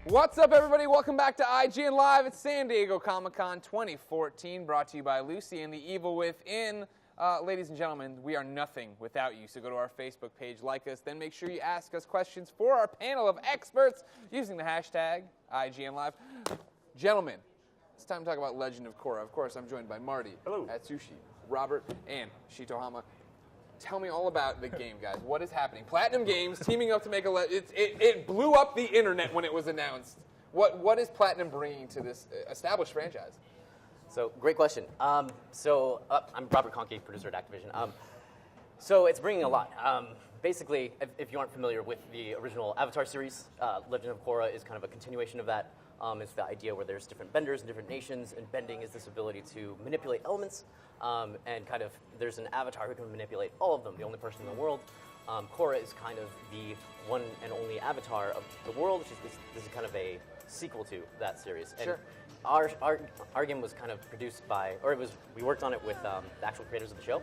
What's up, everybody? Welcome back to IGN Live at San Diego Comic-Con 2014, brought to you by Lucy and the Evil Within. Ladies and gentlemen, we are nothing without you, so go to our Facebook page, like us, then make sure you ask us questions for our panel of experts using the hashtag IGN Live. Gentlemen, it's time to talk about Legend of Korra. Of course, I'm joined by Marty, Atsushi, Robert, and Shitohama. Tell me all about the game, guys. What is happening? Platinum Games teaming up to make it blew up the internet when it was announced. What is Platinum bringing to this established franchise? So, great question. I'm Robert Conkey, producer at Activision. So it's bringing a lot. Basically, if you aren't familiar with the original Avatar series, Legend of Korra is kind of a continuation of that. It's the idea where there's different benders in different nations, and bending is this ability to manipulate elements, and kind of there's an avatar who can manipulate all of them, the only person in the world. Korra is kind of the one and only avatar of the world, which is this is kind of a sequel to that series. And sure. Our game was kind of produced by, we worked on it with the actual creators of the show.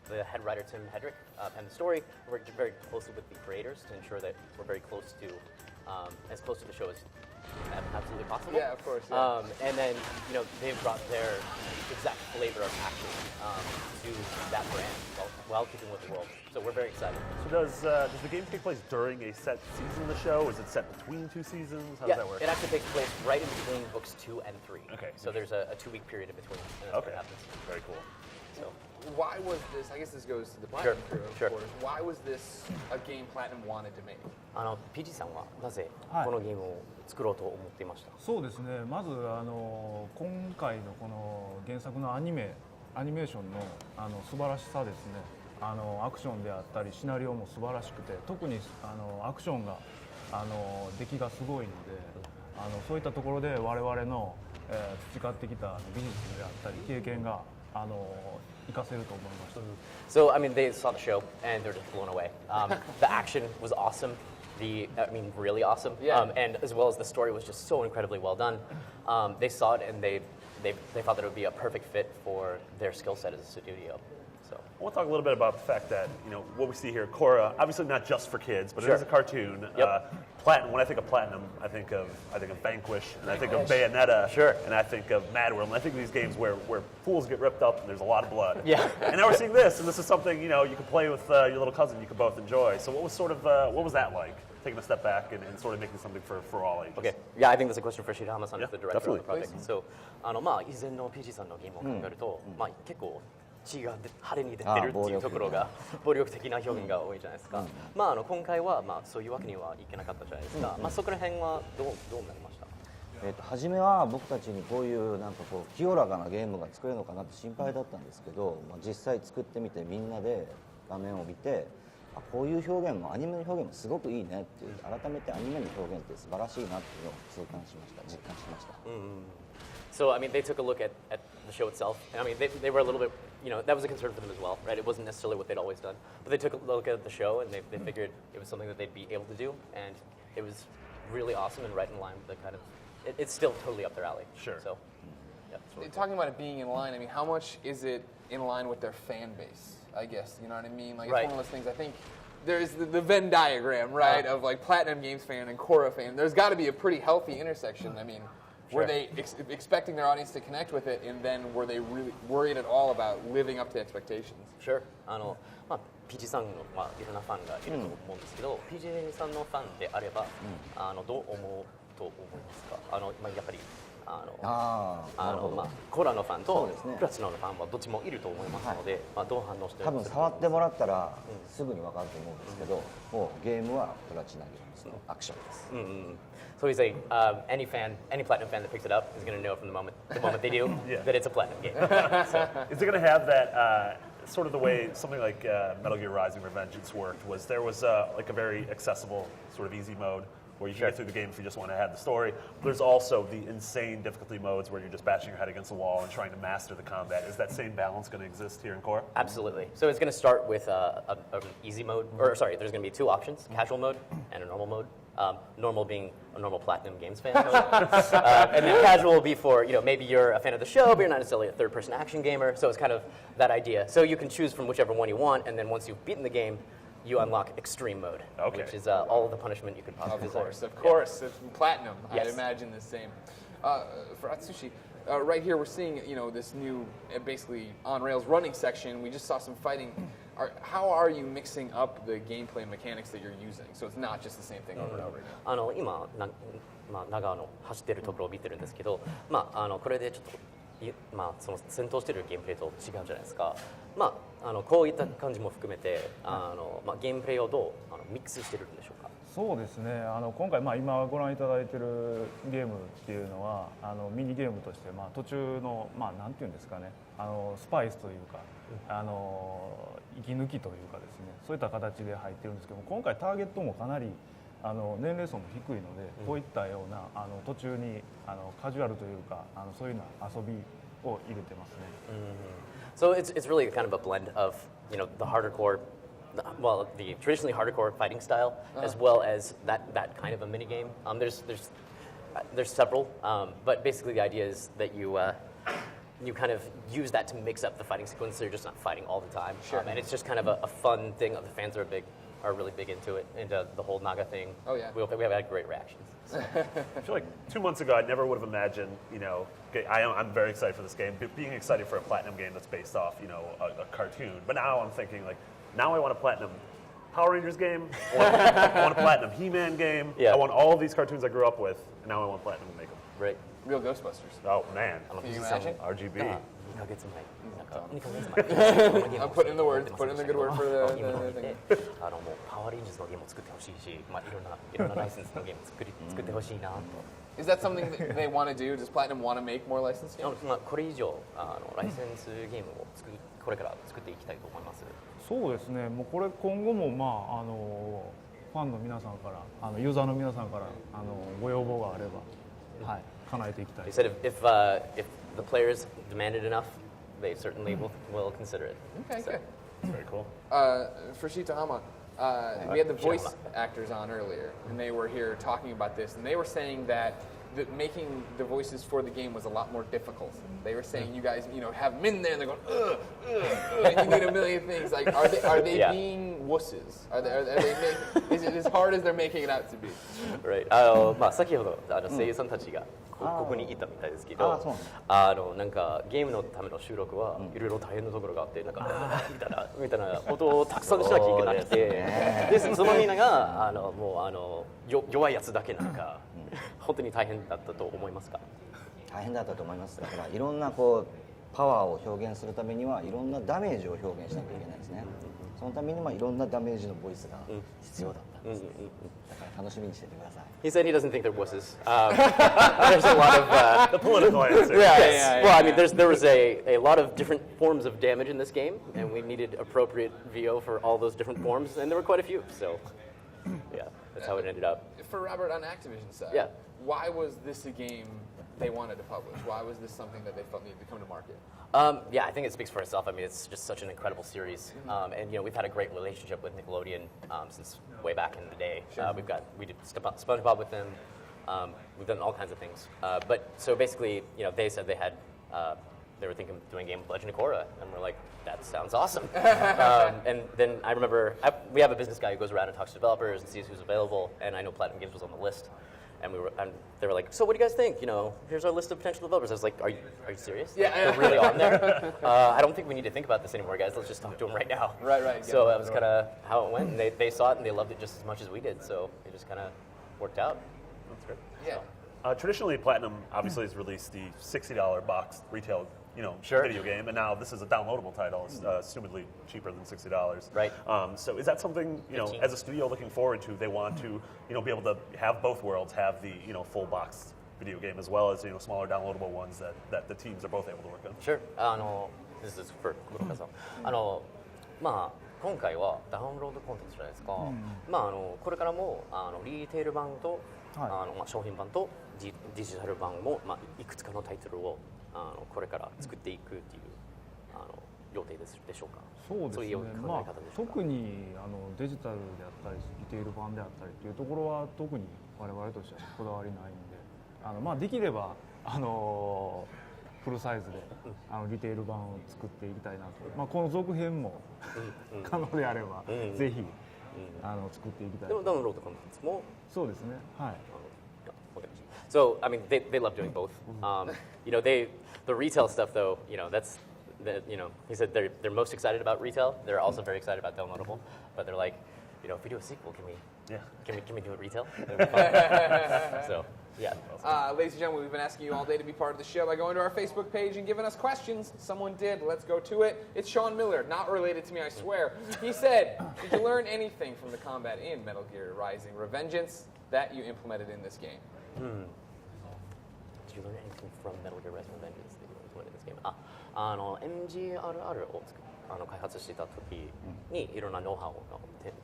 The head writer, Tim Hedrick, penned the story. We worked very closely with the creators to ensure that we're very close to, as close to the show as absolutely possible. Yeah, of course. Yeah. And then, they've brought their exact flavor of action to that brand while keeping with the world. So we're very excited. So does the game take place during a set season of the show? Is it set between two seasons? How does that work? It actually takes place right in between books 2 and 3. Okay. So there's a 2-week period in between. And that's what happens. Very cool. So. Why was this, I guess this goes to the Platinum crew, of course. Sure. Why was this a game Platinum wanted to make? PG さんはなぜこのゲームを作ろうと思っていました？そうですね。まず今回のこの原作のアニメーションの素晴らしさですね。アクションであったりシナリオも素晴らしくて、特にアクションが出来がすごいので、そういったところで我々の培ってきた技術であったり経験が活かせると思いました。So I mean, they saw the show and they're just blown away. The action was awesome. Really awesome. Yeah. And as well as the story was just so incredibly well done. They saw it and they thought that it would be a perfect fit for their skill set as a studio. So I want to talk a little bit about the fact that what we see here, Korra, obviously not just for kids, but Sure. it is a cartoon. Yep. Platinum. When I think of Platinum, I think of Vanquish, and I think of Bayonetta, Sure. and I think of Mad World, and I think of these games where fools get ripped up and there's a lot of blood. Yeah. And now we're seeing this, and this is something you can play with your little cousin. You can both enjoy. So what was that like? Taking a step back and sort of making something for all ages. Okay. Yeah, I think that's a question for Shitohama-san, the director definitely. of the project. So, 以前の PG さんのゲームを考えると、結構血が派手に出てるっていうところが暴力的な表現が多いじゃないですか。今回はそういうわけにはいけなかったじゃないですか。そこら辺はどうなりました？初めは僕たちにこういう清らかなゲームが作れるのかなって心配だったんですけど、実際作ってみてみんなで画面を見て、こういう表現もアニメの表現もすごくいいねっていう、改めてアニメの表現って素晴らしいなっていうのを実感しました。So, I mean, they took a look at the show itself. I mean, they were a little bit, that was a concern for them as well, right? It wasn't necessarily what they'd always done. But they took a look at the show, and they figured it was something that they'd be able to do. And it was really awesome and right in line with the kind of, it's still totally up their alley. Sure. So, yeah. Really Talking about it being in line, I mean, how much is it in line with their fan base, I guess? You know what I mean? Like, Right. It's one of those things, I think there's the Venn diagram, right, of like Platinum Games fan and Korra fan. There's got to be a pretty healthy intersection. I mean, Sure. were they expecting their audience to connect with it, and then were they really worried at all about living up to expectations? Sure. PG さんの、いろんなファンがいると思うんですけど、PG さんのファンであれば、どう思うと思いますか？やっぱりコーラのファンとプラチナのファンはどっちもいると思いますので、どう反応してる多分触ってもらったらすぐに分かると思うんですけど、もうゲームはプラチナゲームのアクションです。So he's like, any Platinum fan that picks it up is going to know from the moment they do that it's a Platinum game. So. Is it going to have that sort of the way something like Metal Gear Rising: Revengeance worked? There was like a very accessible sort of easy mode where you can get through the game if you just want to have the story. There's also the insane difficulty modes where you're just bashing your head against the wall and trying to master the combat. Is that same balance going to exist here in Korra? Absolutely. So it's going to start with an easy mode, or sorry, there's going to be 2 options, casual mode and a normal mode. Normal being a normal Platinum Games fan. And then casual will be for, maybe you're a fan of the show, but you're not necessarily a third-person action gamer. So it's kind of that idea. So you can choose from whichever one you want, and then once you've beaten the game, you unlock extreme mode, Okay. which is all of the punishment you could possibly Of desire. course, of course. It's platinum. Yes. I'd imagine the same. For Atsushi, right here we're seeing this new, basically on rails running section. We just saw some fighting. How are you mixing up the gameplay mechanics that you're using, so it's not just the same thing over and over again? 今長野走ってるところを見てるんですけど、これでちょっとその戦闘してるゲームプレイと違うじゃないですか。こういった感じも含めてゲームプレイをどうミックスしてるんでしょうか。そうですね、今回、今ご覧いただいているゲームっていうのはミニゲームとして、途中の、なんていうんですかね、スパイスというか、息抜きというかですね、そういった形で入ってるんですけども、今回ターゲットもかなり年齢層も低いので、こういったような途中にカジュアルというかそういうような遊びを入れてますね。So it's really kind of a blend of the hardcore, well, the traditionally hardcore fighting style, as well as that kind of a mini game. There's several, but basically the idea is that you kind of use that to mix up the fighting sequence, so you're just not fighting all the time. Sure. And it's just kind of a fun thing. The fans are really big into it, into the whole Naga thing. Oh, yeah. We have had great reactions. I feel like 2 months ago, I never would have imagined, I'm very excited for this game, being excited for a platinum game that's based off, a cartoon. But now I'm thinking, now I want a platinum Power Rangers game, I want a platinum He-Man game, Yeah. I want all of these cartoons I grew up with, and now I want platinum to make them. Right. Real Ghostbusters. Oh, man. Can you imagine? RGB. 2ヶ月前2ヶ月前 I'll put in the words, put in the good word for the thing. もうパワーレンジャーズのゲームを作ってほしいし、いろんなライセンスのゲームを作ってほしいなと。Is that something that they want to do? Does Platinum want to make more licensed games? これ以上ライセンスゲームをこれから作っていきたいと思います。そうですね、もうこれ今後もファンの皆さんからユーザーの皆さんからご要望があれば、叶えていきたい。 They said if the players demanded enough, they certainly will consider it. Okay, good. Very cool. For Shitahama, we had the voice actors on earlier, and they were here talking about this, and they were saying that making the voices for the game was a lot more difficult. They were saying you guys, have them in there, and they're going, and you need a million things. Like, are they Yeah. being wusses? Are they is it as hard as they're making it out to be? Right. 先ほど声優さんたちがここにいたみたいですけど、なんかゲームのための収録はいろいろ大変なところがあって、なんかみたいなことをたくさんしなきゃいけなくて、でそのみんながもう弱いやつだけなんか本当に大変だったと思いますか？大変だったと思います。だからいろんなパワーを表現するためにはいろんなダメージを表現しなきゃいけないですね。そのためにいろんなダメージのボイスが必要だったんです。だから楽しみにしててください。He said he doesn't think they're wusses. There's a lot of The political answer. yeah. Well, I mean, there was a lot of different forms of damage in this game, and we needed appropriate VO for all those different forms, and there were quite a few. So, yeah, that's how it ended up. For Robert on Activision side, Yeah. why was this a game they wanted to publish? Why was this something that they felt needed to come to market? Yeah, I think it speaks for itself. I mean, it's just such an incredible series, and we've had a great relationship with Nickelodeon since way back in the day. Sure. We did SpongeBob with them. We've done all kinds of things. But so basically, they said they were thinking of doing a game with Legend of Korra, and we're like, that sounds awesome. And then I remember we have a business guy who goes around and talks to developers and sees who's available, and I know Platinum Games was on the list. And they were like, so what do you guys think? Here's our list of potential developers. I was like, are you serious? Yeah. They're really on there? I don't think we need to think about this anymore, guys. Let's just talk to them right now. Right. So that was kind of how it went. And they saw it and they loved it just as much as we did. So it just kind of worked out. That's great. Yeah. Traditionally, Platinum obviously has released the $60 box retail, Sure. video game, and now this is a downloadable title. It's assumedly cheaper than $60. Right. So is that something, 15. as a studio looking forward to? They want to, be able to have both worlds, have the, full box video game as well as, smaller downloadable ones that the teams are both able to work on. Sure. This is for Kurokaさん。今回はダウンロードコンテンツじゃないですか。これからもリテール版と、商品版とデジタル版も、いくつかのタイトルをこれから作っていくっていう予定でしょうか。そうですね。いう考え方でしょうか。特にデジタルであったりリテール版であったりっていうところは特に我々としてはこだわりないんで、できればフルサイズでリテール版を作っていきたいなと。この続編も可能であればぜひ作っていきたいでもダウンロードコンテンツもそうですねはい So I mean, they love doing both. You know, the retail stuff though. You know, he said they're most excited about retail. They're also very excited about downloadable. But they're like, you know, if we do a sequel, can we do it retail? So yeah. Ladies and gentlemen, we've been asking you all day to be part of the show by going to our Facebook page and giving us questions. Someone did. Let's go to it. It's Sean Miller, not related to me, I swear. He said, "Did you learn anything from the combat in Metal Gear Rising: Revengeance that you implemented in this game?" Did you learn anything from Metal Gear Rising: Revengeance that you implemented in this game? MGRR を開発していた時にいろんなノウハウを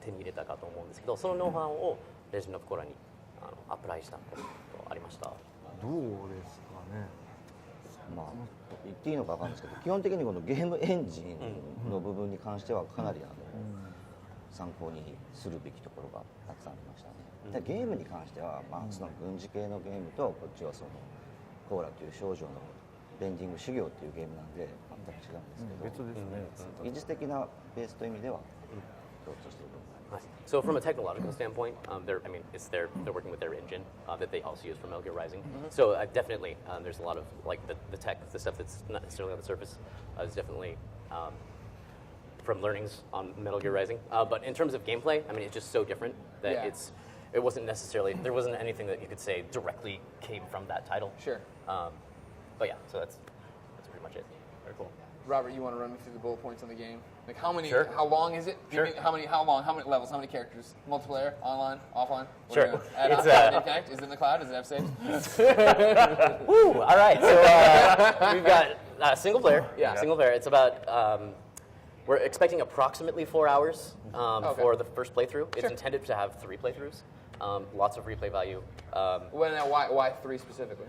手に入れたかと思うんですけど、そのノウハウをレジェンド・オブ・コーラにアプライしたことありました。どうですかねまあ言っていいのかわかんないですけど、基本的にこのゲームエンジンの部分に関してはかなり参考にするべきところがたくさんありましたね。でゲームに関しては、まあ、その軍事系のゲームとこっちはそのコーラという少女のベンディング修行っていうゲームなんで全く違うんですけど、別ですね技術的なベースという意味では共通している。So from a technological standpoint, they're working with their engine that they also use for Metal Gear Rising. So definitely, there's a lot of like the tech, the stuff that's not necessarily on the surface, is definitely from learnings on Metal Gear Rising. But in terms of gameplay, I mean, it's just so different that it wasn't necessarily, there wasn't anything that you could say directly came from that title. Sure. But yeah, so that's pretty much it. Very cool. Robert, you want to run me through the bullet points on the game? Like how many? Sure. How long is it? Sure. How long? How many levels? How many characters? Multiplayer? Online? Offline? Sure. It's Connect? Is it in the cloud? Does it have saves? Woo! All right. So we've got single player. Yeah. Single player. It's about. We're expecting approximately 4 hours for the first playthrough. It's intended to have 3 playthroughs. Lots of replay value. Why 3 specifically?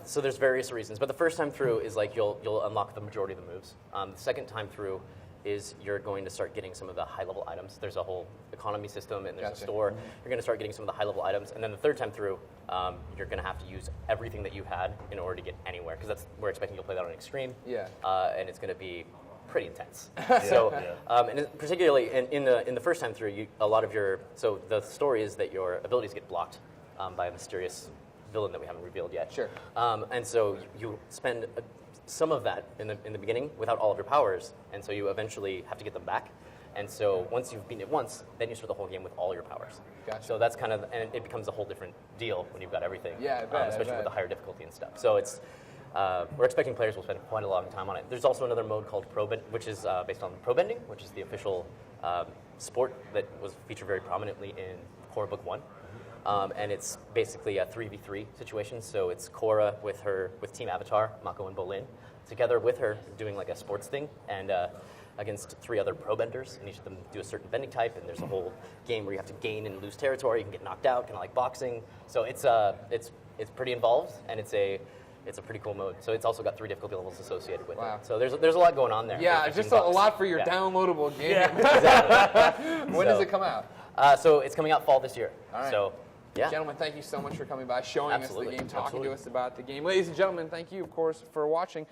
So there's various reasons, but the first time through is like you'll unlock the majority of the moves. The second time through is you're going to start getting some of the high-level items. There's a whole economy system and there's a store. You're going to start getting some of the high-level items, and then the third time through, you're going to have to use everything that you had in order to get anywhere, because we're expecting you'll play that on extreme. Yeah. And it's going to be pretty intense. So, and particularly in the first time through, so the story is that your abilities get blocked by a mysterious villain that we haven't revealed yet. Sure. And so you spend some of that in the beginning without all of your powers, and so you eventually have to get them back. And so once you've beaten it once, then you start the whole game with all your powers. Gotcha. So that's kind of, and it becomes a whole different deal when you've got everything. Yeah, I bet, especially with the higher difficulty and stuff. So it's. We're expecting players will spend quite a long time on it. There's also another mode called Pro Bend, which is based on Pro Bending, which is the official sport that was featured very prominently in Korra Book 1. And it's basically a 3v3 situation. So it's Korra with Team Avatar, Mako and Bolin, together with her doing like a sports thing, and against 3 other pro benders, and each of them do a certain bending type. And there's a whole game where you have to gain and lose territory. You can get knocked out, kind of like boxing. So it's pretty involved, and it's a pretty cool mode. So it's also got 3 difficulty levels associated with it. So there's a lot going on there. Yeah, just a lot for your downloadable game. Yeah, exactly. When does it come out? So it's coming out fall this year. All right. So, yeah. Gentlemen, thank you so much for coming by, showing us the game, talking Absolutely. to us about the game. Ladies and gentlemen, thank you, of course, for watching.